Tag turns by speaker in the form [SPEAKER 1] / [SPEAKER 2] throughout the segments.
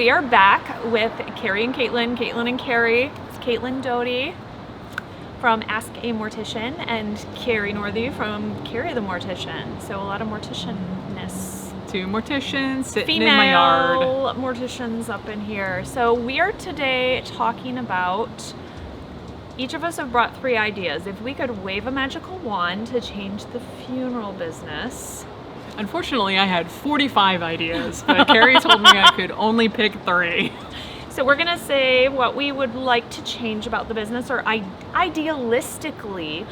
[SPEAKER 1] we are back with Kari and Caitlin and Kari. It's Caitlin Doughty from Ask A Mortician and Kari Northey from Kari the Mortician. So a lot of morticianness.
[SPEAKER 2] Two morticians sitting in my yard.
[SPEAKER 1] Female morticians up in here. So we are today talking about, each of us have brought 3 ideas. If we could wave a magical wand to change the funeral business.
[SPEAKER 2] Unfortunately, I had 45 ideas, but Kari told me I could only pick 3.
[SPEAKER 1] So we're gonna say what we would like to change about the business, or idealistically,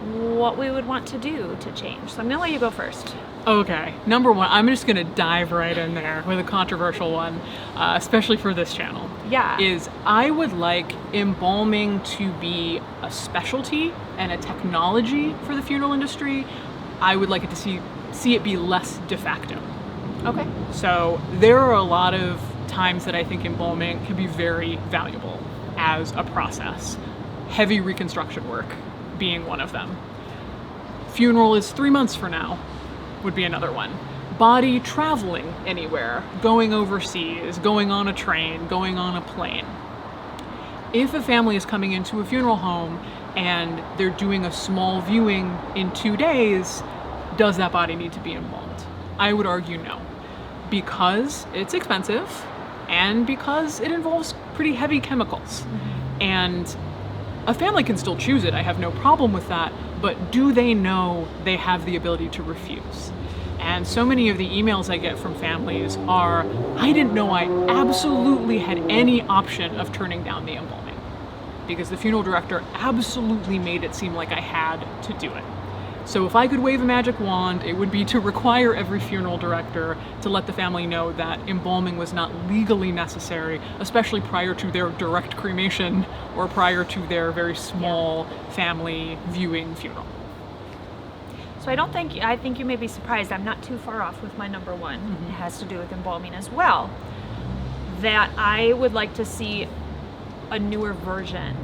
[SPEAKER 1] what we would want to do to change. So I'm gonna let you go first.
[SPEAKER 2] Okay, number 1, I'm just gonna dive right in there with a controversial one, especially for this channel.
[SPEAKER 1] Yeah.
[SPEAKER 2] Is I would like embalming to be a specialty and a technology for the funeral industry. I would like it to see it be less de facto.
[SPEAKER 1] Okay.
[SPEAKER 2] So there are a lot of times that I think embalming can be very valuable as a process. Heavy reconstruction work being one of them. Funeral is 3 months from now would be another one. Body traveling anywhere, going overseas, going on a train, going on a plane. If a family is coming into a funeral home and they're doing a small viewing in 2 days, does that body need to be embalmed? I would argue no, because it's expensive and because it involves pretty heavy chemicals. And a family can still choose it, I have no problem with that, but do they know they have the ability to refuse? And so many of the emails I get from families are, I didn't know I absolutely had any option of turning down the embalming, because the funeral director absolutely made it seem like I had to do it. So if I could wave a magic wand, it would be to require every funeral director to let the family know that embalming was not legally necessary, especially prior to their direct cremation or prior to their very small family viewing funeral.
[SPEAKER 1] So I think you may be surprised, I'm not too far off with my number 1. It has to do with embalming as well. That I would like to see a newer version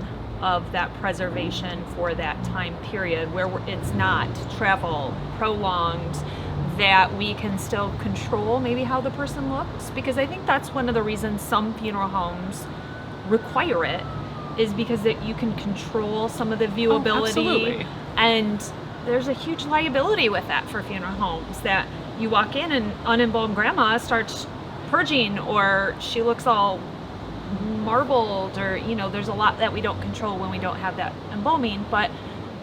[SPEAKER 1] of that preservation for that time period where it's not travel prolonged, that we can still control maybe how the person looks, because I think that's one of the reasons some funeral homes require it, is because that you can control some of the viewability.
[SPEAKER 2] Absolutely.
[SPEAKER 1] And there's a huge liability with that for funeral homes, that you walk in and unembalmed grandma starts purging, or she looks all marbled, or there's a lot that we don't control when we don't have that embalming. But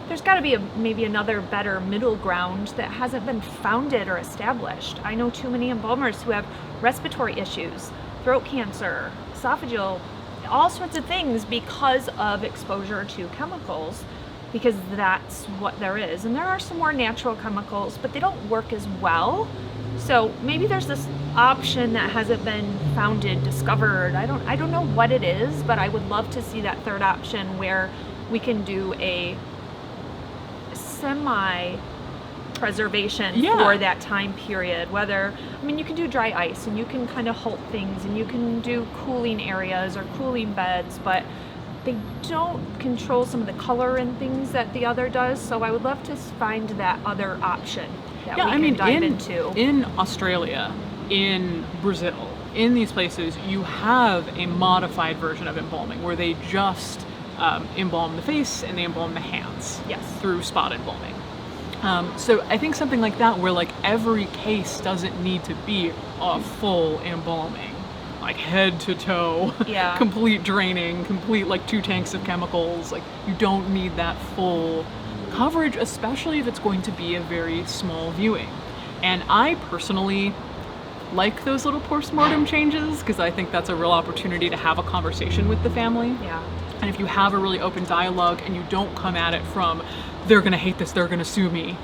[SPEAKER 1] there's got to be maybe another better middle ground that hasn't been founded or established. I know too many embalmers who have respiratory issues, throat cancer, esophageal, all sorts of things because of exposure to chemicals, because that's what there is. And there are some more natural chemicals, but they don't work as well. So maybe there's this option that hasn't been founded, discovered. I don't know what it is, but I would love to see that third option where we can do a semi-preservation for that time period. You can do dry ice, and you can kind of halt things, and you can do cooling areas or cooling beds, but they don't control some of the color and things that the other does. So I would love to find that other option that we can dive into.
[SPEAKER 2] In Australia, in Brazil, in these places, you have a modified version of embalming where they just embalm the face and they embalm the hands through spot embalming. So I think something like that, where like every case doesn't need to be a full embalming, like head to toe, complete draining, complete like 2 tanks of chemicals. Like you don't need that full coverage, especially if it's going to be a very small viewing. And I personally like those little postmortem changes, because I think that's a real opportunity to have a conversation with the family.
[SPEAKER 1] Yeah.
[SPEAKER 2] And if you have a really open dialogue and you don't come at it from, they're gonna hate this, they're gonna sue me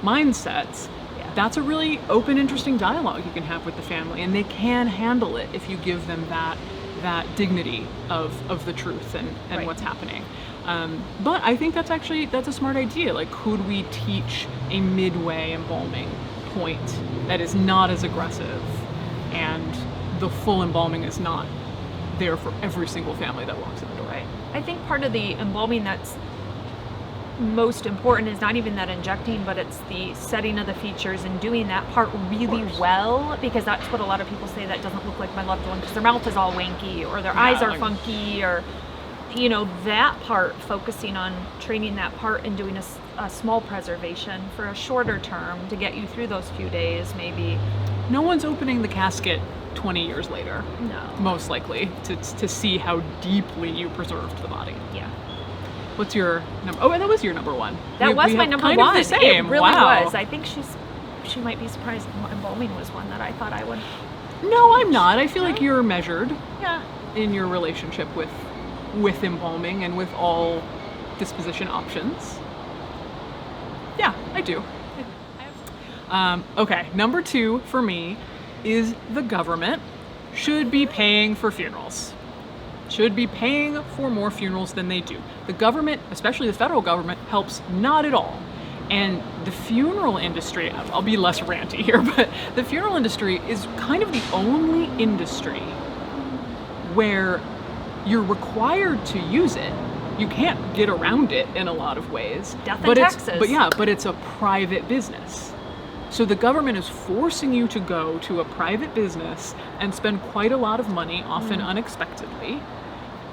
[SPEAKER 2] mindsets, that's a really open, interesting dialogue you can have with the family, and they can handle it if you give them that dignity of the truth and what's happening. But I think that's a smart idea. Like, could we teach a midway embalming point that is not as aggressive, and the full embalming is not there for every single family that walks in the door?
[SPEAKER 1] Right. I think part of the embalming that's most important is not even that injecting, but it's the setting of the features and doing that part really well, because that's what a lot of people say, that doesn't look like my loved one because their mouth is all wanky or their eyes are funky, or that part, focusing on training that part and doing a small preservation for a shorter term to get you through those few days maybe.
[SPEAKER 2] No one's opening the casket 20 years later.
[SPEAKER 1] No.
[SPEAKER 2] Most likely, to see how deeply you preserved the body.
[SPEAKER 1] Yeah.
[SPEAKER 2] What's your number? Oh, that was your number one.
[SPEAKER 1] That was my number
[SPEAKER 2] kind
[SPEAKER 1] one.
[SPEAKER 2] Of the same.
[SPEAKER 1] It really
[SPEAKER 2] wow.
[SPEAKER 1] was. I think she might be surprised. Embalming was one that I thought I would.
[SPEAKER 2] No, I'm not. I feel like you're measured.
[SPEAKER 1] Yeah.
[SPEAKER 2] In your relationship with embalming and with all disposition options. Yeah, I do. Okay, number 2 for me is the government should be paying for funerals. Should be paying for more funerals than they do. The government, especially the federal government, helps not at all. And the funeral industry, I'll be less ranty here, but the funeral industry is kind of the only industry where you're required to use it. You can't get around it in a lot of ways.
[SPEAKER 1] Death and taxes.
[SPEAKER 2] But it's a private business. So the government is forcing you to go to a private business and spend quite a lot of money, often unexpectedly.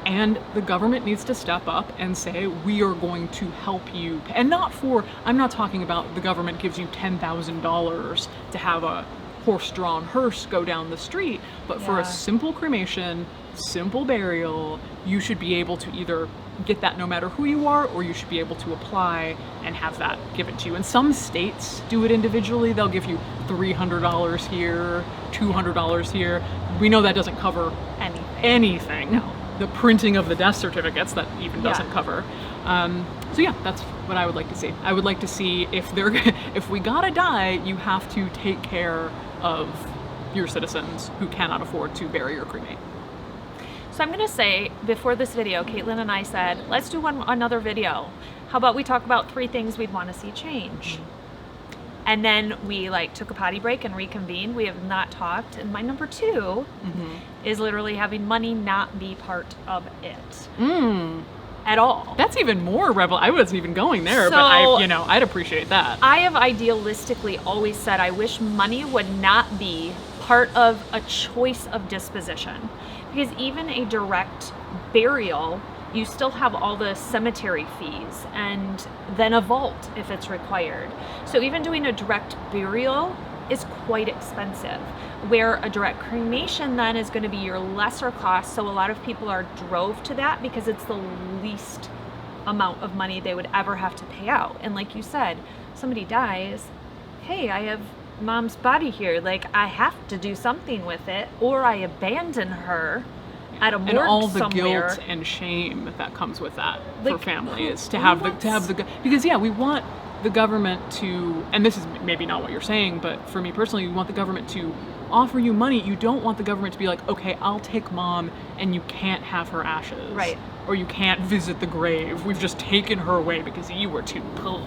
[SPEAKER 2] And the government needs to step up and say, we are going to help you. And I'm not talking about the government gives you $10,000 to have a horse-drawn hearse go down the street, but for a simple cremation, simple burial, you should be able to either get that no matter who you are, or you should be able to apply and have that given to you. And some states do it individually. They'll give you $300 here, $200 here. We know that doesn't cover anything.
[SPEAKER 1] No.
[SPEAKER 2] The printing of the death certificates, that even doesn't cover. So yeah, that's what I would like to see. I would like to see if we gotta die, you have to take care of your citizens who cannot afford to bury or cremate.
[SPEAKER 1] So I'm going to say, before this video, Caitlin and I said, let's do another video. How about we talk about 3 things we'd want to see change? And then we took a potty break and reconvened. We have not talked. And my number 2 is literally having money not be part of it. At all.
[SPEAKER 2] That's even more rebel. I wasn't even going there,
[SPEAKER 1] so,
[SPEAKER 2] but I'd appreciate that.
[SPEAKER 1] I have idealistically always said I wish money would not be part of a choice of disposition. Because even a direct burial, you still have all the cemetery fees and then a vault if it's required. So even doing a direct burial is quite expensive, where a direct cremation then is going to be your lesser cost. So a lot of people are drove to that because it's the least amount of money they would ever have to pay out. And like you said, somebody dies, hey, I have mom's body here, I have to do something with it, or I abandon her at a morgue
[SPEAKER 2] and all the
[SPEAKER 1] somewhere.
[SPEAKER 2] Guilt and shame that comes with that for families to have the because we want the government to, and this is maybe not what you're saying, but for me personally, we want the government to offer you money. You don't want the government to be like, okay, I'll take mom and you can't have her ashes,
[SPEAKER 1] right?
[SPEAKER 2] Or you can't visit the grave. We've just taken her away because you were too poor.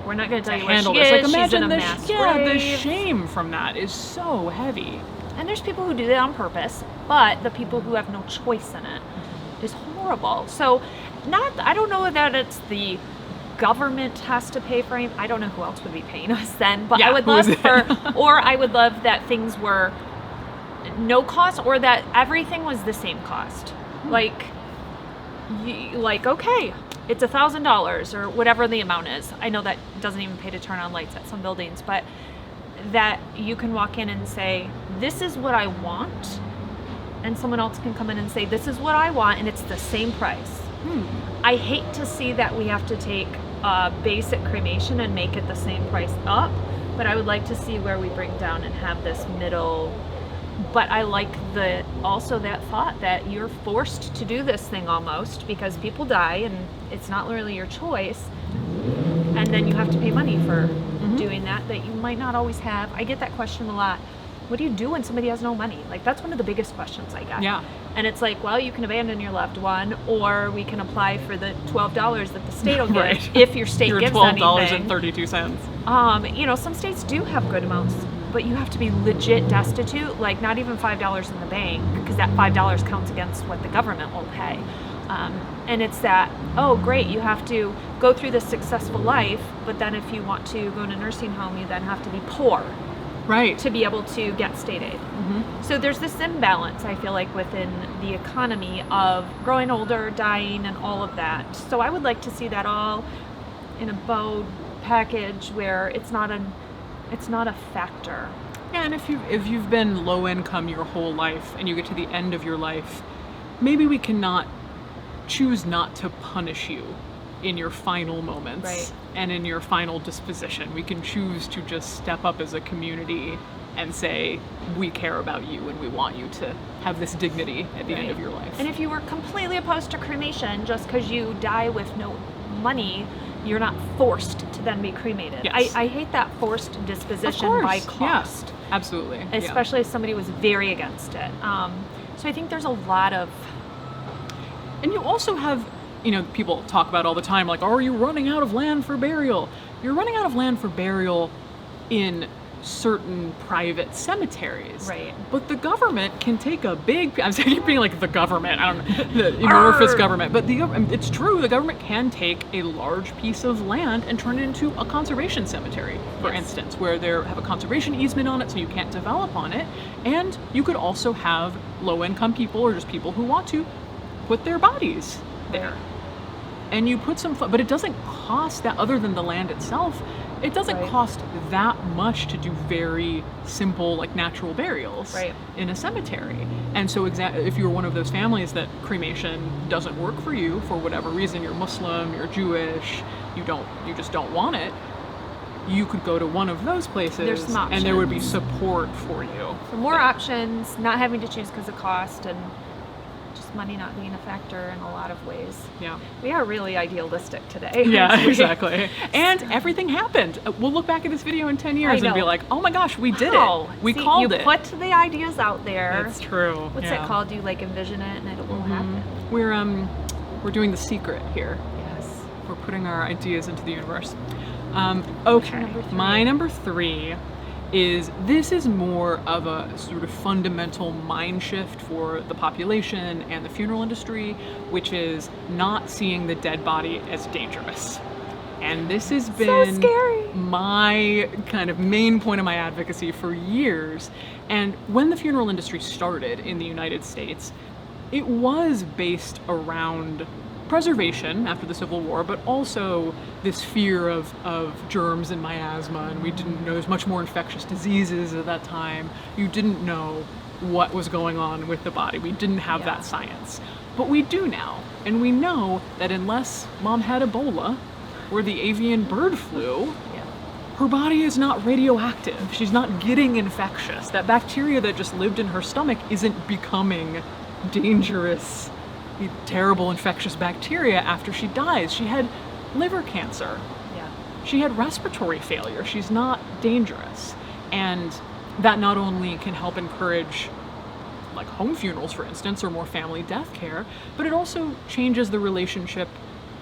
[SPEAKER 1] We're not going to tell you
[SPEAKER 2] handle
[SPEAKER 1] where she
[SPEAKER 2] this.
[SPEAKER 1] is.
[SPEAKER 2] Imagine
[SPEAKER 1] she's in a mass grave.
[SPEAKER 2] The shame from that is so heavy.
[SPEAKER 1] And there's people who do that on purpose, but the people who have no choice in it is horrible. So I don't know that it's the government has to pay for it. I don't know who else would be paying us then, but I would love I would love that things were no cost, or that everything was the same cost. Okay, it's $1,000 or whatever the amount is. I know that doesn't even pay to turn on lights at some buildings, but that you can walk in and say, this is what I want, and someone else can come in and say, this is what I want, and it's the same price. I hate to see that we have to take a basic cremation and make it the same price up, but I would like to see where we bring down and have this middle. But I like also that thought that you're forced to do this thing almost because people die and it's not really your choice, and then you have to pay money for doing that you might not always have. I get that question a lot. What do you do when somebody has no money? That's one of the biggest questions I get.
[SPEAKER 2] Yeah.
[SPEAKER 1] And it's well, you can abandon your loved one, or we can apply for the $12 that the state will give if your state gives anything.
[SPEAKER 2] $12.32.
[SPEAKER 1] Some states do have good amounts, but you have to be legit destitute, not even $5 in the bank, because that $5 counts against what the government will pay. And it's that, oh, great, you have to go through this successful life, but then if you want to go to a nursing home, you then have to be poor
[SPEAKER 2] Right.
[SPEAKER 1] to be able to get state aid. So there's this imbalance, I feel like, within the economy of growing older, dying, and all of that. So I would like to see that all in a bowed package where it's not a factor.
[SPEAKER 2] Yeah, and if you've been low income your whole life and you get to the end of your life, maybe we cannot choose not to punish you in your final moments
[SPEAKER 1] Right.
[SPEAKER 2] and in your final disposition. We can choose to just step up as a community and say, we care about you and we want you to have this dignity at the end of your life.
[SPEAKER 1] And if you were completely opposed to cremation, just because you die with no money, you're not forced to then be cremated.
[SPEAKER 2] Yes.
[SPEAKER 1] I hate that forced disposition
[SPEAKER 2] Of
[SPEAKER 1] by
[SPEAKER 2] course,
[SPEAKER 1] cost.
[SPEAKER 2] yeah, absolutely.
[SPEAKER 1] Especially as somebody who was very against it. So I think there's a lot of...
[SPEAKER 2] And you also have, people talk about all the time, like, are you running out of land for burial? You're running out of land for burial in certain private cemeteries.
[SPEAKER 1] Right.
[SPEAKER 2] But the government can take a big, I'm saying being like the government, I don't know, the amorphous government, but it's true, the government can take a large piece of land and turn it into a conservation cemetery, for
[SPEAKER 1] Yes.
[SPEAKER 2] instance, where they have a conservation easement on it so you can't develop on it. And you could also have low-income people or just people who want to put their bodies there. And you put some, but it doesn't cost that, other than the land itself, it doesn't
[SPEAKER 1] Right.
[SPEAKER 2] cost that much to do very simple, like natural burials
[SPEAKER 1] Right.
[SPEAKER 2] in a cemetery. And so if you're one of those families that cremation doesn't work for you for whatever reason, you're Muslim, you're Jewish, you just don't want it, you could go to one of those places
[SPEAKER 1] There's some
[SPEAKER 2] and there would be
[SPEAKER 1] options.
[SPEAKER 2] support for you.
[SPEAKER 1] So more options, not having to choose because of cost, and just money not being a factor in a lot of ways.
[SPEAKER 2] Yeah.
[SPEAKER 1] We are really idealistic today.
[SPEAKER 2] Yeah, exactly. And everything happened. We'll look back at this video in 10 years
[SPEAKER 1] I
[SPEAKER 2] and be
[SPEAKER 1] know.
[SPEAKER 2] like, oh my gosh, we did
[SPEAKER 1] Wow.
[SPEAKER 2] it. We
[SPEAKER 1] See,
[SPEAKER 2] called
[SPEAKER 1] you
[SPEAKER 2] it.
[SPEAKER 1] put the ideas out there.
[SPEAKER 2] It's true.
[SPEAKER 1] What's
[SPEAKER 2] yeah.
[SPEAKER 1] it called? You like envision it and it will happen.
[SPEAKER 2] We're doing The Secret here.
[SPEAKER 1] Yes.
[SPEAKER 2] We're putting our ideas into the universe. Okay,
[SPEAKER 1] number three?
[SPEAKER 2] my number 3 this is more of a sort of fundamental mind shift for the population and the funeral industry, which is not seeing the dead body as dangerous. And this has been
[SPEAKER 1] scary.
[SPEAKER 2] my kind of main point of my advocacy for years. And when the funeral industry started in the United States, it was based around preservation after the Civil War, but also this fear of germs and miasma, and we didn't know there's much more infectious diseases at that time. You didn't know what was going on with the body. We didn't have
[SPEAKER 1] Yeah.
[SPEAKER 2] that science. But we do now, and we know that unless mom had Ebola or the avian bird flu,
[SPEAKER 1] Yeah.
[SPEAKER 2] her body is not radioactive. She's not getting infectious. That bacteria that just lived in her stomach isn't becoming dangerous, terrible infectious bacteria after she dies. She had liver cancer.
[SPEAKER 1] Yeah.
[SPEAKER 2] She had respiratory failure. She's not dangerous. And that not only can help encourage like home funerals, for instance, or more family death care, but it also changes the relationship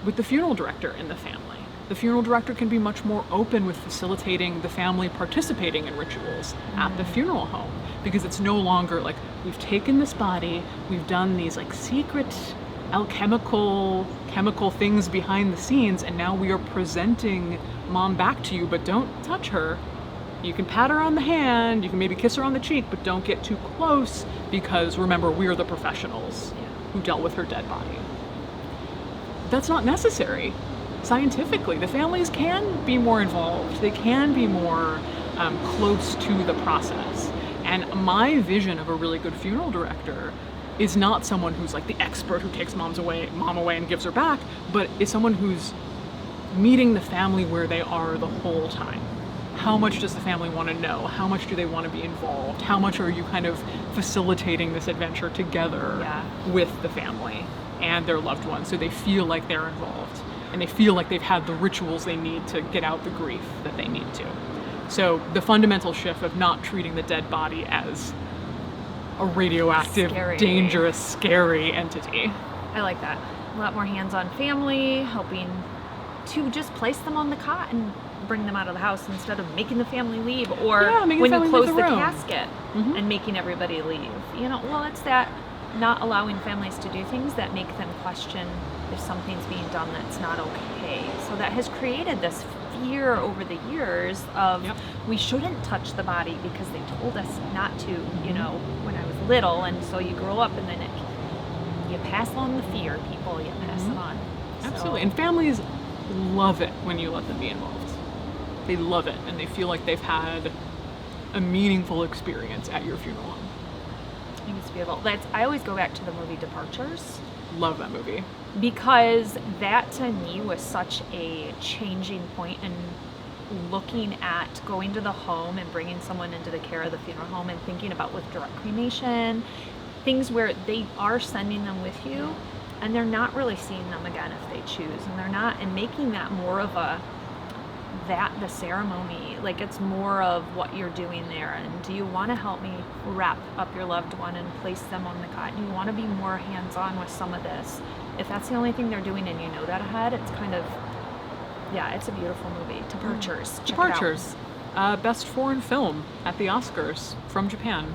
[SPEAKER 2] with the funeral director in the family. The funeral director can be much more open with facilitating the family participating in rituals at the funeral home, because it's no longer like, we've taken this body, we've done these like secret chemical things behind the scenes, and now we are presenting mom back to you, but don't touch her. You can pat her on the hand, you can maybe kiss her on the cheek, but don't get too close, because remember, we're the professionals who dealt with her dead body. That's not necessary. Scientifically, the families can be more involved. They can be more close to the process. And my vision of a really good funeral director is not someone who's like the expert who takes mom away and gives her back, but is someone who's meeting the family where they are the whole time. How much does the family want to know? How much do they want to be involved? How much are you kind of facilitating this adventure together with the family and their loved ones, so they feel like they're involved and they feel like they've had the rituals they need to get out the grief that they need to. So the fundamental shift of not treating the dead body as a radioactive,
[SPEAKER 1] Scary.
[SPEAKER 2] dangerous, scary entity.
[SPEAKER 1] I like that. A lot more hands-on family, helping to just place them on the cot and bring them out of the house instead of making the family leave, or
[SPEAKER 2] Yeah, making
[SPEAKER 1] when
[SPEAKER 2] the
[SPEAKER 1] you
[SPEAKER 2] family
[SPEAKER 1] close
[SPEAKER 2] leave
[SPEAKER 1] the
[SPEAKER 2] the room.
[SPEAKER 1] casket and making everybody leave. Well, it's that not allowing families to do things that make them question if something's being done that's not okay. So that has created this fear over the years of we shouldn't touch the body because they told us not to, you know, when I was little. And so you grow up and then you pass on the fear, people, you pass it on.
[SPEAKER 2] Absolutely. And families love it when you let them be involved. They love it, and they feel like they've had a meaningful experience at your funeral home.
[SPEAKER 1] I think it's beautiful. I always go back to the movie Departures.
[SPEAKER 2] Love that movie.
[SPEAKER 1] Because that to me was such a changing point in looking at going to the home and bringing someone into the care of the funeral home and thinking about with direct cremation, things where they are sending them with you and they're not really seeing them again if they choose, and they're not, and making that more of the ceremony, like it's more of what you're doing there. And do you want to help me wrap up your loved one and place them on the cot? Do you want to be more hands-on with some of this? If that's the only thing they're doing and you know that ahead, it's kind of, it's a beautiful movie. Departures. Check
[SPEAKER 2] Departures. It out. Best foreign film at the Oscars from Japan.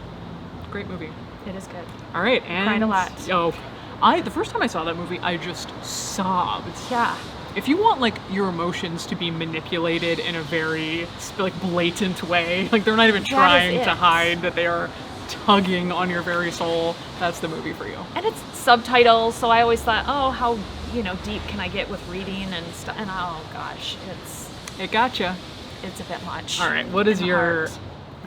[SPEAKER 2] Great movie.
[SPEAKER 1] It is good.
[SPEAKER 2] All right, and
[SPEAKER 1] cried a lot.
[SPEAKER 2] The first time I saw that movie, I just sobbed.
[SPEAKER 1] Yeah.
[SPEAKER 2] If you want like your emotions to be manipulated in a very like blatant way, like they're not even trying to hide that they are tugging on your very soul, that's the movie for you.
[SPEAKER 1] And it's subtitles, so I always thought, oh, how deep can I get with reading and stuff? And oh gosh,
[SPEAKER 2] it gotcha.
[SPEAKER 1] It's a bit much.
[SPEAKER 2] All right, what is your?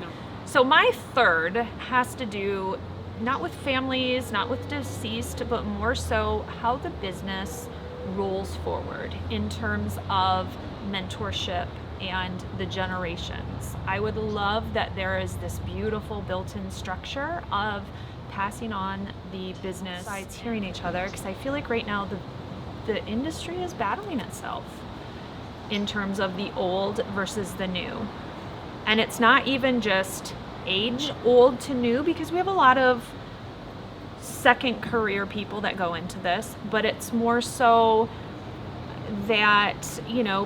[SPEAKER 1] No. So my third has to do not with families, not with deceased, but more so how the business rolls forward in terms of mentorship and the generations. I would love that there is this beautiful built-in structure of passing on the business sides, hearing each other, because I feel like right now the industry is battling itself in terms of the old versus the new. And it's not even just age old to new, because we have a lot of second career people that go into this, but it's more so that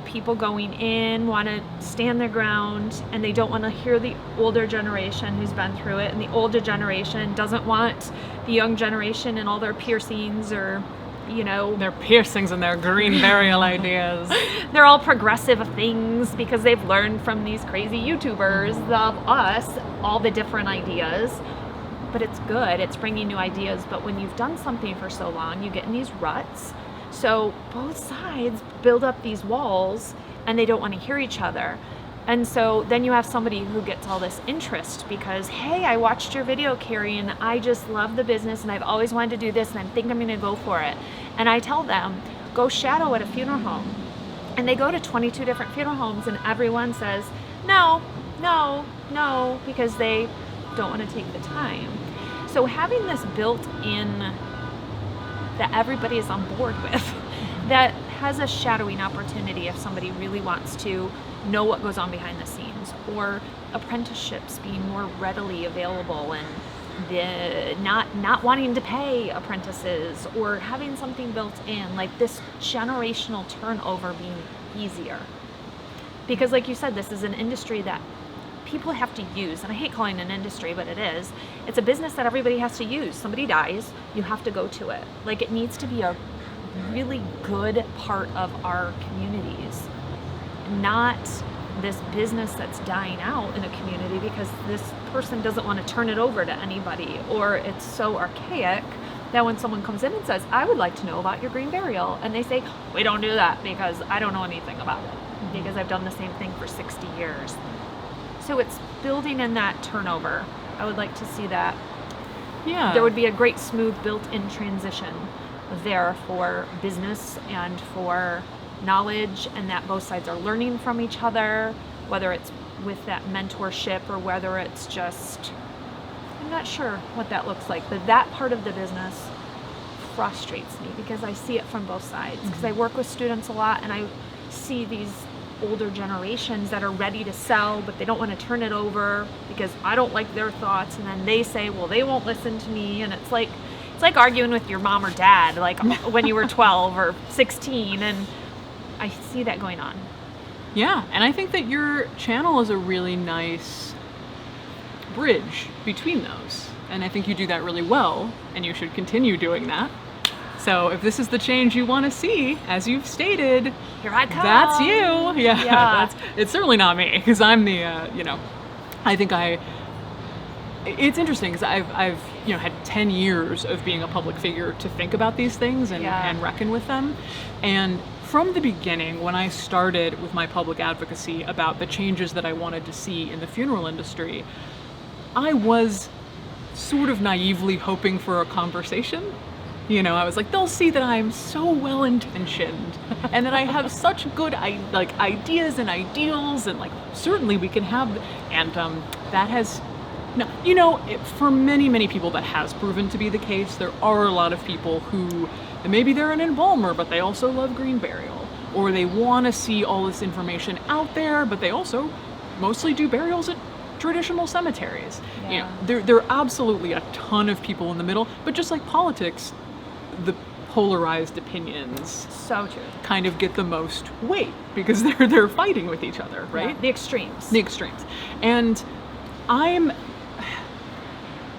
[SPEAKER 1] people going in want to stand their ground and they don't want to hear the older generation who's been through it, and the older generation doesn't want the young generation and all their piercings or
[SPEAKER 2] their piercings and their green burial ideas.
[SPEAKER 1] They're all progressive things because they've learned from these crazy YouTubers of us all the different ideas. But it's good, it's bringing new ideas. But when you've done something for so long, you get in these ruts. So both sides build up these walls and they don't want to hear each other. And so then you have somebody who gets all this interest because, hey, I watched your video, Kari, and I just love the business and I've always wanted to do this and I think I'm going to go for it. And I tell them, go shadow at a funeral home. And they go to 22 different funeral homes and everyone says, no, no, no, because they don't want to take the time. So having this built in that everybody is on board with, that has a shadowing opportunity if somebody really wants to know what goes on behind the scenes, or apprenticeships being more readily available and the not wanting to pay apprentices, or having something built in like this generational turnover being easier. Because like you said, this is an industry that people have to use, and I hate calling it an industry, but it is. It's a business that everybody has to use. Somebody dies, you have to go to it. Like, it needs to be a really good part of our communities, not this business that's dying out in a community because this person doesn't want to turn it over to anybody, or it's so archaic that when someone comes in and says, I would like to know about your green burial, and they say, we don't do that because I don't know anything about it, because I've done the same thing for 60 years. So it's building in that turnover. I would like to see that.
[SPEAKER 2] Yeah.
[SPEAKER 1] There would be a great smooth built-in transition there for business and for knowledge, and that both sides are learning from each other, whether it's with that mentorship or whether it's just, I'm not sure what that looks like, but that part of the business frustrates me because I see it from both sides, because I work with students a lot and I see these older generations that are ready to sell, but they don't want to turn it over because I don't like their thoughts, and then they say, well, they won't listen to me, and it's like arguing with your mom or dad, like when you were 12 or 16, and I see that going on.
[SPEAKER 2] Yeah, and I think that your channel is a really nice bridge between those. And I think you do that really well, and you should continue doing that. So if this is the change you want to see, as you've stated,
[SPEAKER 1] Here I come.
[SPEAKER 2] that's you.
[SPEAKER 1] Yeah.
[SPEAKER 2] It's certainly not me, because I'm the, I think it's interesting because I've had 10 years of being a public figure to think about these things and reckon with them. And from the beginning, when I started with my public advocacy about the changes that I wanted to see in the funeral industry, I was sort of naively hoping for a conversation. I was like, they'll see that I'm so well-intentioned and that I have such good ideas and ideals, and certainly we can have, and that has, no, for many, many people that has proven to be the case. There are a lot of people who, maybe they're an embalmer, but they also love green burial, or they want to see all this information out there, but they also mostly do burials at traditional cemeteries.
[SPEAKER 1] Yeah.
[SPEAKER 2] There are absolutely a ton of people in the middle, but just like politics, the polarized opinions
[SPEAKER 1] So true.
[SPEAKER 2] kind of get the most weight because they're fighting with each other, right?
[SPEAKER 1] Yeah. The extremes.
[SPEAKER 2] The extremes. And I'm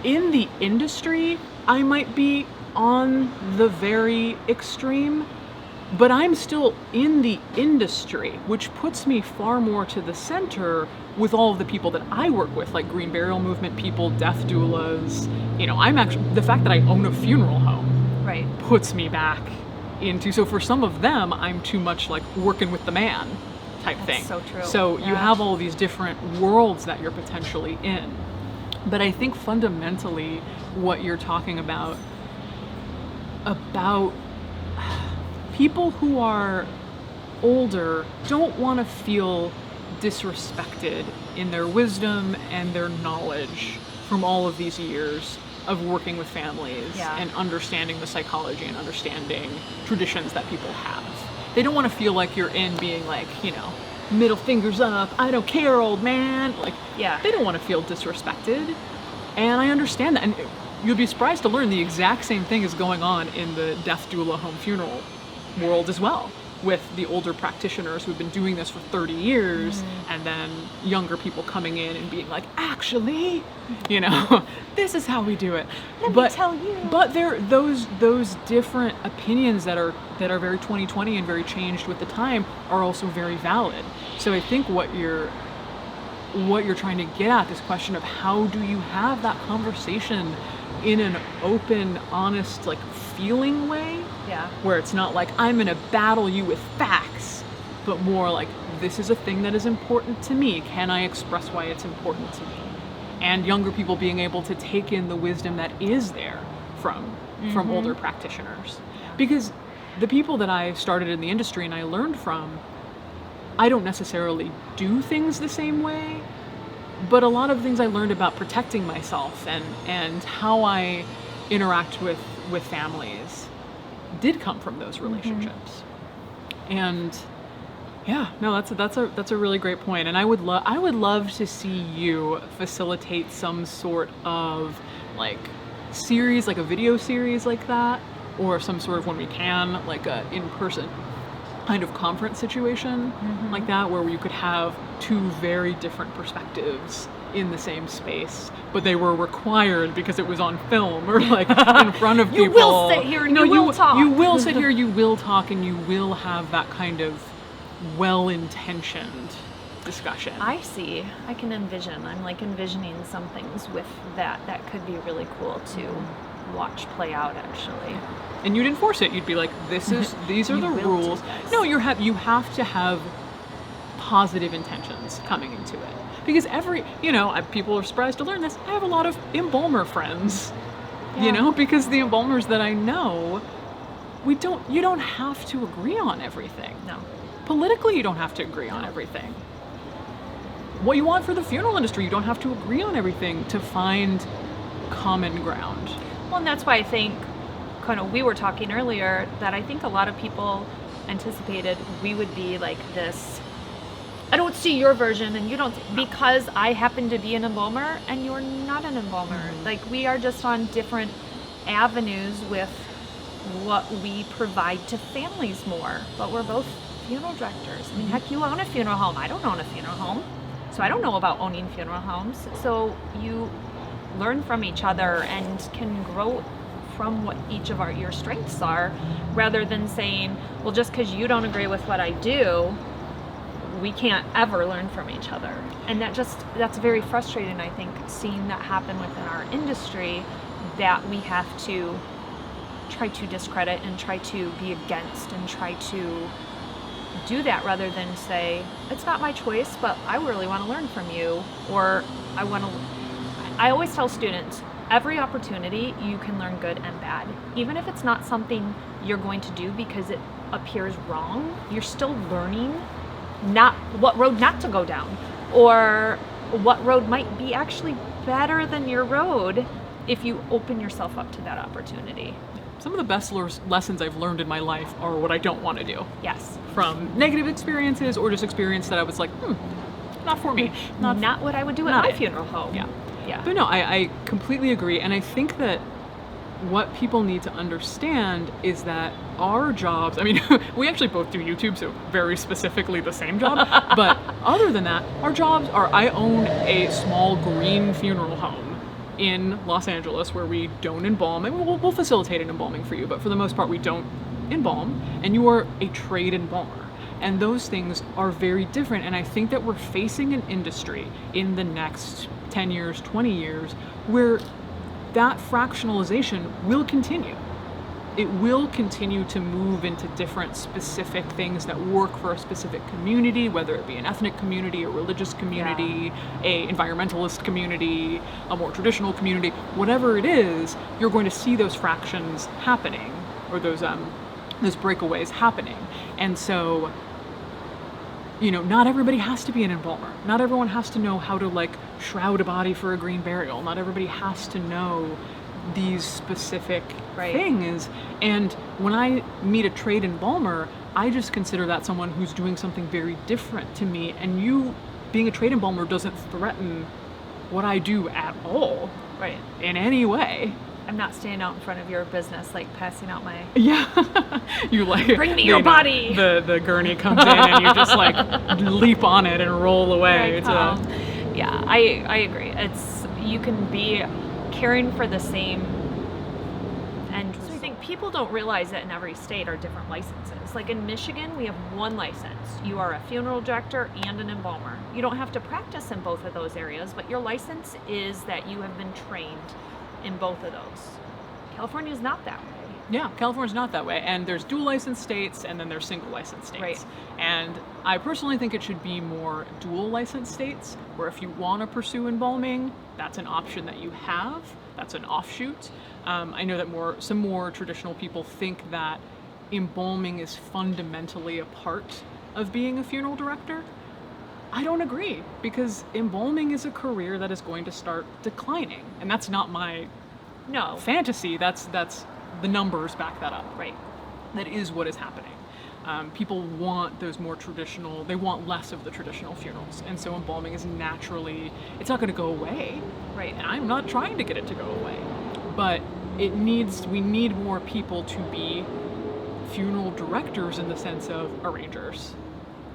[SPEAKER 2] in the industry, I might be on the very extreme, but I'm still in the industry, which puts me far more to the center with all of the people that I work with, like green burial movement people, death doulas. I'm actually, the fact that I own a funeral home
[SPEAKER 1] Right.
[SPEAKER 2] puts me back into, so for some of them, I'm too much like working with the man type
[SPEAKER 1] That's
[SPEAKER 2] thing.
[SPEAKER 1] so true.
[SPEAKER 2] So you
[SPEAKER 1] Yeah.
[SPEAKER 2] have all these different worlds that you're potentially in. But I think fundamentally what you're talking about people who are older don't want to feel disrespected in their wisdom and their knowledge from all of these years of working with families
[SPEAKER 1] Yeah.
[SPEAKER 2] and understanding the psychology and understanding traditions that people have. They don't want to feel like you're in being like, middle fingers up, I don't care, old man.
[SPEAKER 1] Yeah.
[SPEAKER 2] They don't want to feel disrespected. And I understand that. And you'll be surprised to learn the exact same thing is going on in the death doula home funeral world as well, with the older practitioners who've been doing this for 30 years, and then younger people coming in and being like, actually, this is how we do it.
[SPEAKER 1] Let me tell you.
[SPEAKER 2] But there, those different opinions that are very 2020 and very changed with the time are also very valid. So I think what you're trying to get at, this question of how do you have that conversation in an open, honest, feeling way,
[SPEAKER 1] Yeah.
[SPEAKER 2] where it's not like I'm gonna battle you with facts, but more like this is a thing that is important to me. Can I express why it's important to me? And younger people being able to take in the wisdom that is there from older practitioners. Because the people that I started in the industry and I learned from, I don't necessarily do things the same way, but a lot of things I learned about protecting myself and how I interact with families did come from those relationships. And yeah, no, that's a really great point. And I would love to see you facilitate some sort of series, like a video series like that, or some sort of, when we can, like a in-person kind of conference situation like that, where you could have two very different perspectives in the same space, but they were required because it was on film or in front of people.
[SPEAKER 1] You will sit here and you will talk.
[SPEAKER 2] You will sit here, you will talk, and you will have that kind of well-intentioned discussion.
[SPEAKER 1] I see. I can envision. I'm envisioning some things with that could be really cool to watch play out, actually.
[SPEAKER 2] And you'd enforce it. You'd be like, these are the rules. No, you have to have positive intentions coming into it. Because people are surprised to learn this. I have a lot of embalmer friends, because the embalmers that I know, you don't have to agree on everything.
[SPEAKER 1] No.
[SPEAKER 2] Politically, you don't have to agree on everything. What you want for the funeral industry, you don't have to agree on everything to find common ground.
[SPEAKER 1] Well, and that's why I think, we were talking earlier, that I think a lot of people anticipated we would be like this, I don't see your version and you don't, because I happen to be an embalmer and you're not an embalmer. We are just on different avenues with what we provide to families more, but we're both funeral directors. I mean, heck, you own a funeral home. I don't own a funeral home. So I don't know about owning funeral homes. So you learn from each other and can grow from what each of your strengths are, rather than saying, well, just because you don't agree with what I do, we can't ever learn from each other. And that's very frustrating, I think, seeing that happen within our industry, that we have to try to discredit and try to be against and try to do that, rather than say, it's not my choice, but I really want to learn from you, or I always tell students, every opportunity you can learn good and bad. Even if it's not something you're going to do because it appears wrong, you're still learning what road not to go down, or what road might be actually better than your road if you open yourself up to that opportunity.
[SPEAKER 2] Some of the best lessons I've learned in my life are what I don't want to do.
[SPEAKER 1] Yes.
[SPEAKER 2] From negative experiences, or just experience that I was like, not for me.
[SPEAKER 1] Not what I would do at my funeral home.
[SPEAKER 2] Yeah.
[SPEAKER 1] Yeah.
[SPEAKER 2] But no, I completely agree. And I think that what people need to understand is that our jobs, I mean, we actually both do YouTube, so very specifically the same job. But other than that, our jobs are, I own a small green funeral home in Los Angeles where we don't embalm. And we'll facilitate an embalming for you, but for the most part, we don't embalm. And you are a trade embalmer. And those things are very different. And I think that we're facing an industry in the next 10 years, 20 years, where that fractionalization will continue. It will continue to move into different specific things that work for a specific community, whether it be an ethnic community, a religious community, a environmentalist community, a more traditional community, whatever it is, you're going to see those fractions happening, or those breakaways happening. And so, not everybody has to be an embalmer. Not everyone has to know how to shroud a body for a green burial. Not everybody has to know these specific things. And when I meet a trade embalmer, I just consider that someone who's doing something very different to me. And you being a trade embalmer doesn't threaten what I do at all.
[SPEAKER 1] Right.
[SPEAKER 2] In any way.
[SPEAKER 1] I'm not standing out in front of your business, passing out my...
[SPEAKER 2] Yeah. You
[SPEAKER 1] bring me your body.
[SPEAKER 2] The gurney comes in and you just leap on it and roll away.
[SPEAKER 1] Yeah, I agree. You can be caring for the same end result. So I think people don't realize that in every state are different licenses. Like in Michigan, we have one license. You are a funeral director and an embalmer. You don't have to practice in both of those areas, but your license is that you have been trained in both of those. California is not that way.
[SPEAKER 2] Yeah, California's not that way. And there's dual license states, and then there's single license states.
[SPEAKER 1] Right.
[SPEAKER 2] And I personally think it should be more dual license states, where if you want to pursue embalming, that's an option that you have. That's an offshoot. I know that some more traditional people think that embalming is fundamentally a part of being a funeral director. I don't agree, because embalming is a career that is going to start declining, and that's not my fantasy. That's the numbers back that up.
[SPEAKER 1] Right.
[SPEAKER 2] That is what is happening. People want those more traditional. They want less of the traditional funerals, and so embalming is naturally. It's not going to go away.
[SPEAKER 1] Right.
[SPEAKER 2] And I'm not trying to get it to go away, but we need more people to be funeral directors in the sense of arrangers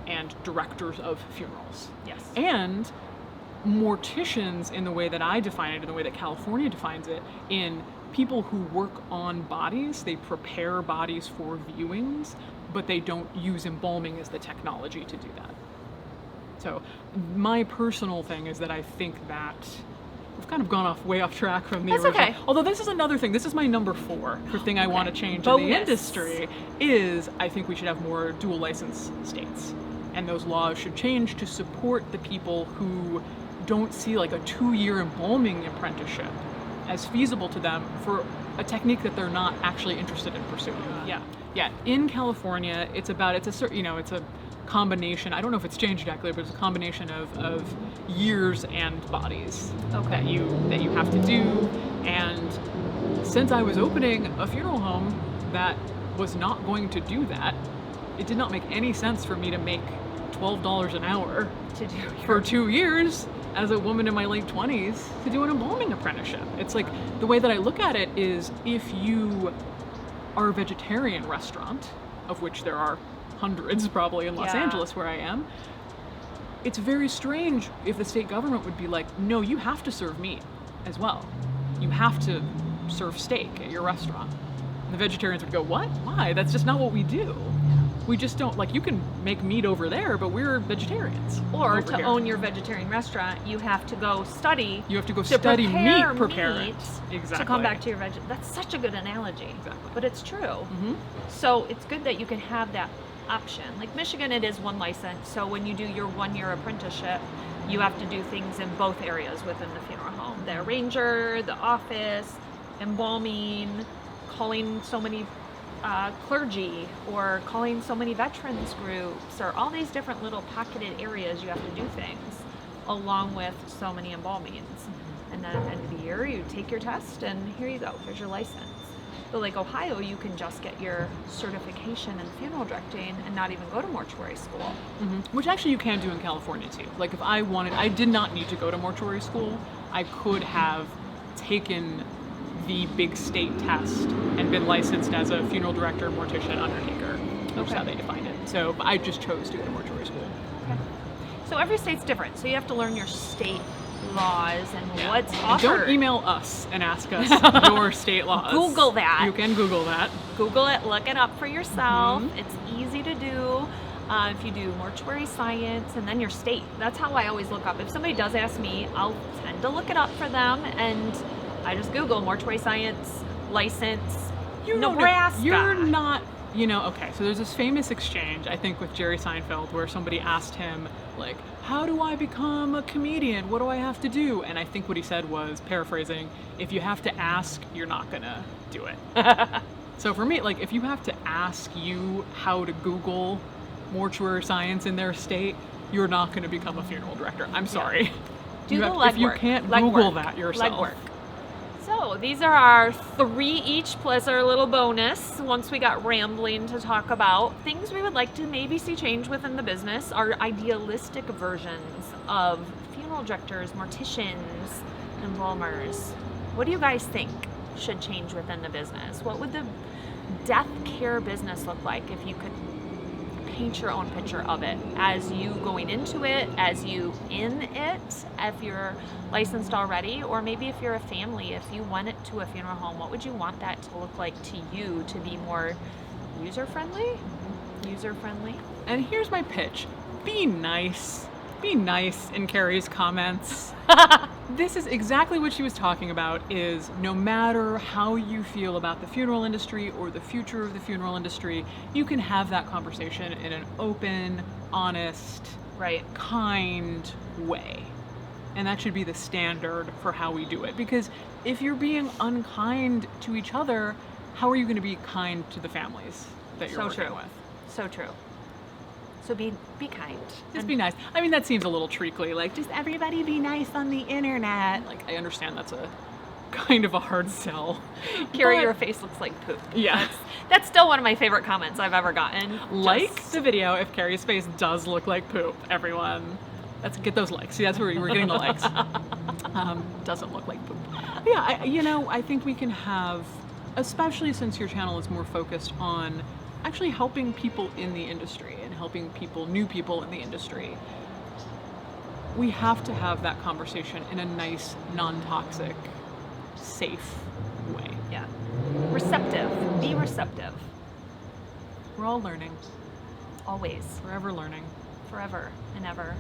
[SPEAKER 2] and directors of funerals.
[SPEAKER 1] Yes.
[SPEAKER 2] And morticians in the way that I define it, in the way that California defines it, in people who work on bodies. They prepare bodies for viewings, but they don't use embalming as the technology to do that. So my personal thing is that I think that we've kind of gone way off track from the original.
[SPEAKER 1] Okay.
[SPEAKER 2] Although this is another thing. This is my number 4 for thing I want to change in the industry is I think we should have more dual license states. And those laws should change to support the people who don't see a 2-year embalming apprenticeship as feasible to them for a technique that they're not actually interested in pursuing. Yeah. In California, it's a combination. I don't know if it's changed exactly, but it's a combination of years and bodies that you have to do. And since I was opening a funeral home that was not going to do that, it did not make any sense for me to make $12 an hour for 2 years as a woman in my late 20s to do an embalming apprenticeship. It's the way that I look at it is, if you are a vegetarian restaurant, of which there are hundreds probably in Los Angeles where I am, it's very strange if the state government would be like, no, you have to serve meat as well. You have to serve steak at your restaurant. And the vegetarians would go, what? Why? That's just not what we do. We just don't, like, you can make meat over there, but we're vegetarians.
[SPEAKER 1] Or
[SPEAKER 2] over
[SPEAKER 1] to
[SPEAKER 2] here.
[SPEAKER 1] own your vegetarian restaurant, you have to go study.
[SPEAKER 2] You have to go
[SPEAKER 1] to
[SPEAKER 2] study
[SPEAKER 1] prepare
[SPEAKER 2] meat preparing.
[SPEAKER 1] meat
[SPEAKER 2] Exactly.
[SPEAKER 1] To come back to your veg. That's such a good analogy.
[SPEAKER 2] Exactly.
[SPEAKER 1] But it's true.
[SPEAKER 2] Mm-hmm.
[SPEAKER 1] So it's good that you can have that option. Like Michigan, it is one license. So when you do your 1-year apprenticeship, you have to do things in both areas within the funeral home. The arranger, the office, embalming, calling so many clergy, or calling so many veterans groups, or all these different little pocketed areas you have to do things, along with so many embalmings. And then at the end of the year, you take your test, and here you go, here's your license. But like Ohio, you can just get your certification in funeral directing and not even go to mortuary school.
[SPEAKER 2] Mm-hmm. Which actually you can do in California too. Like if I wanted, I did not need to go to mortuary school. I could have taken the big state test and been licensed as a funeral director, mortician, undertaker, which is how they defined it. So I just chose to go to mortuary school.
[SPEAKER 1] Okay. So every state's different. So you have to learn your state laws and what's
[SPEAKER 2] And
[SPEAKER 1] offered.
[SPEAKER 2] don't email us and ask us your state laws.
[SPEAKER 1] Google that.
[SPEAKER 2] You can Google that.
[SPEAKER 1] Google it, look it up for yourself.
[SPEAKER 2] Mm-hmm.
[SPEAKER 1] It's easy to do. If you do mortuary science and then your state. That's how I always look up. If somebody does ask me, I'll tend to look it up for them, and I just Google mortuary science license, Nebraska.
[SPEAKER 2] You're not, okay, so there's this famous exchange, I think, with Jerry Seinfeld, where somebody asked him, like, how do I become a comedian? What do I have to do? And I think what he said was, paraphrasing, if you have to ask, you're not gonna do it. So for me, like, if you have to ask you how to Google mortuary science in their state, you're not gonna become a funeral director. I'm sorry.
[SPEAKER 1] Do the legwork.
[SPEAKER 2] If you can't Google that yourself.
[SPEAKER 1] Legwork. So these are our 3 each plus our little bonus. Once we got rambling to talk about things we would like to maybe see change within the business, our idealistic versions of funeral directors, morticians, embalmers. What do you guys think should change within the business? What would the death care business look like if you could paint your own picture of it as you going into it, as you in it, if you're licensed already, or maybe if you're a family, if you went it to a funeral home, what would you want that to look like to you to be more user-friendly? User-friendly?
[SPEAKER 2] And here's my pitch. Be nice. Be nice in Kari's comments. This is exactly what she was talking about, is no matter how you feel about the funeral industry or the future of the funeral industry, you can have that conversation in an open, honest,
[SPEAKER 1] Right.
[SPEAKER 2] kind way. And that should be the standard for how we do it. Because if you're being unkind to each other, how are you going to be kind to the families that you're working with?
[SPEAKER 1] So true. So be kind.
[SPEAKER 2] Just be nice. I mean, that seems a little treacly, like, just everybody be nice on the internet. Like, I understand that's a kind of a hard sell.
[SPEAKER 1] Kari,
[SPEAKER 2] but
[SPEAKER 1] your face looks like poop.
[SPEAKER 2] Yeah.
[SPEAKER 1] That's still one of my favorite comments I've ever gotten.
[SPEAKER 2] Like the video if Kari's face does look like poop, everyone. Let's get those likes. See, that's where we're getting the likes. Doesn't look like poop. But yeah, I think we can have, especially since your channel is more focused on actually helping people in the industry and helping new people in the industry. We have to have that conversation in a nice, non-toxic, safe way.
[SPEAKER 1] Yeah. Receptive. Be receptive.
[SPEAKER 2] We're all learning.
[SPEAKER 1] Always.
[SPEAKER 2] Forever learning.
[SPEAKER 1] Forever and ever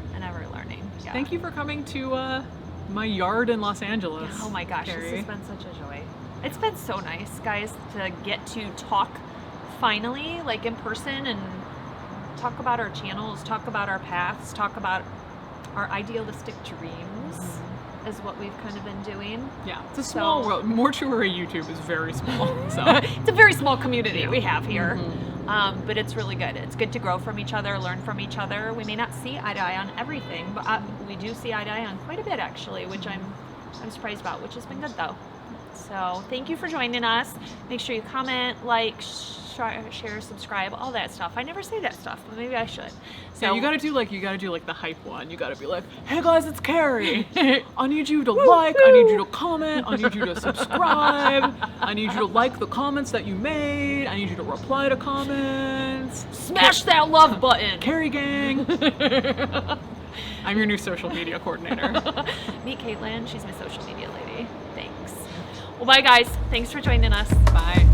[SPEAKER 1] learning. Yeah.
[SPEAKER 2] Thank you for coming to my yard in Los Angeles.
[SPEAKER 1] Oh my gosh,
[SPEAKER 2] Kari.
[SPEAKER 1] this has been such a joy. It's been so nice, guys, to get to talk finally, like in person, and talk about our channels, talk about our paths, talk about our idealistic dreams, is what we've kind of been doing.
[SPEAKER 2] Yeah, it's a small world. Mortuary YouTube is very small. So
[SPEAKER 1] it's a very small community we have here.
[SPEAKER 2] Mm-hmm.
[SPEAKER 1] But it's really good. It's good to grow from each other, learn from each other. We may not see eye to eye on everything, but we do see eye to eye on quite a bit, actually, which I'm surprised about, which has been good, though. So thank you for joining us. Make sure you comment, like, share, subscribe, all that stuff. I never say that stuff, but maybe I should. So
[SPEAKER 2] yeah, you gotta do like the hype one. You gotta be like, hey guys, it's Kari. I need you to like, I need you to comment, I need you to subscribe, I need you to like the comments that you made, I need you to reply to comments.
[SPEAKER 1] Smash that love button.
[SPEAKER 2] Kari gang. I'm your new social media coordinator.
[SPEAKER 1] Meet Caitlin. She's my social media lady. Thanks. Well, bye, guys. Thanks for joining us.
[SPEAKER 2] Bye.